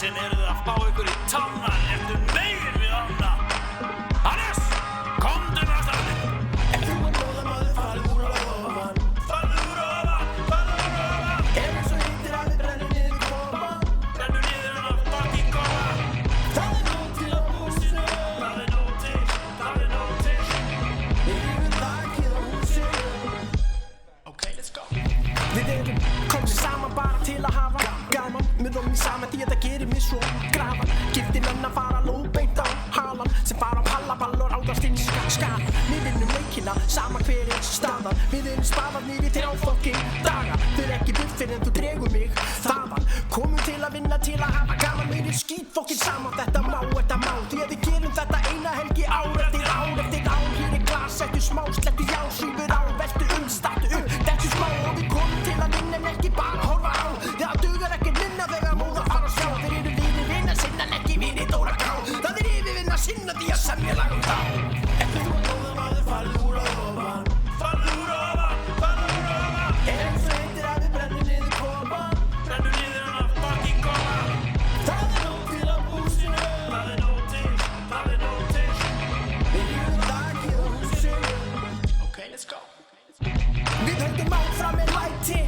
Glassin eruð að fá ykkur í tána réttu megin við ána. Hannes, komdu með staðinn. Ef þú móða maður farðu úr að ofan. Farðu úr að ofan, farðu úr að ofan. Ef svo heitir að við brennum niður kofa. Brennum niður að fucking kofa. Það nóg til á húsinu. Það nóg til, það nóg til. Yfir þakið á húsinu. Okay, let's go. Við erum komið saman bara til að hafa gaman. Með honum saman því þetta gerir mig svo grafa. Giftin enn að fara lóðbeint á halan. Sem fara á pallaball og ráðast inn í skala. Við vinnum leikina, sama hver er staðan. Við erum spaðarnir í 3 fucking daga. Þau ekki buffin en þú dregur mig þaðan. Komum til að vinna, til að hafa gaman. Mér er skít fokkin saman, þetta má. Því að við gerum þetta eina helgi ár eftir ár eftir ár. Hér er glas, settu smá, slettu já, svífur á. Veltu startu dettu smá. Og við komum til að vinna en ekki bara horfa á. Það dugar ekkert minna þegar móða fara að sjá. Þeir eru vinna sinna en ekki vinir Dóra Grá. Það er yfirvinna sinna því að semja lag þá. Ef þú móða maður farðu úr að ofan. Farðu úr að ofan, farðu úr að ofan. Ef svo heitir að við brennum niður kofa. Brennum niður að fucking kofa. Það nóg til á húsinu. Það nóg til, það nóg til. Yfir þakið á húsinu. Okay, let's go. Við höldum áfram með læti.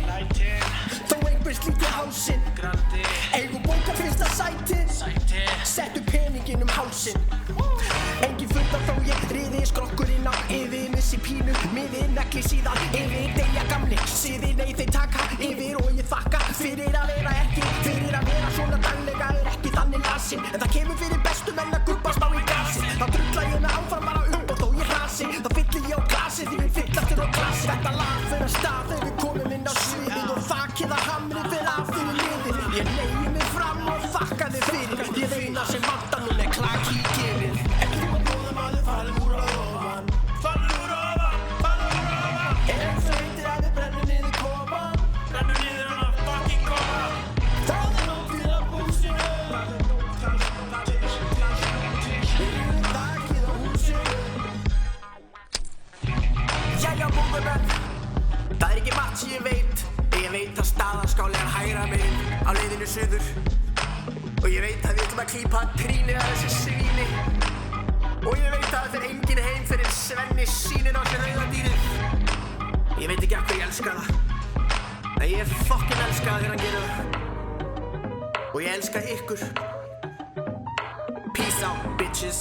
Þó einhver slíti hálsinn. Grandi, Eigum bóka fyrsta sætið. sæti. Settu peninginn hálsinn. Engin fundar þó ég riði skrokkurinn á yfir. Missi pínu, miðið negli síðan yfir. Deyja gamli, siði nei þeir taka yfir. Og ég þakka fyrir að vera ekki. Fyrir að vera svona daglega er ekki þannig lasin. En það kemur fyrir bestu menn að gubbast á í gasin. Þá drulla ég með áfram bara upp og þó ég hrasi. Þá fyllir ég á glasi því við fyllastur á glasi. Þetta lag fyrir að stað þegar við komum inn á sviðið. Og þakkið að hamri fyrir af því við liðið. Ég leiði mig fram og þakka þið fyrir. Ég eina sem vantar nú með klaki í gefið. Ef þú móða maður farðu úr að ofan. Farðu úr að ofan, farðu úr að ofan. Ef svo heitir að við brennum niður kofa. Brennum niður að fucking kofa. Það nóg til á húsinu. Yfir þakið á húsinu. Jæja móðumenn, það er ekki margt sem ég veit. Ég veit að Staðarskáli er hægra megin á leiðinu suður. Og ég veit að við ætlum að klípa trínið að þessi svíni. Og ég veit að það fer enginn heim fyrir Svenni sýnin á sér rauða dýrið. Ég veit ekki af hverju ég elska það. En ég fucking elska það þegar hann gerir það. Og ég elska ykkur. Peace out, bitches.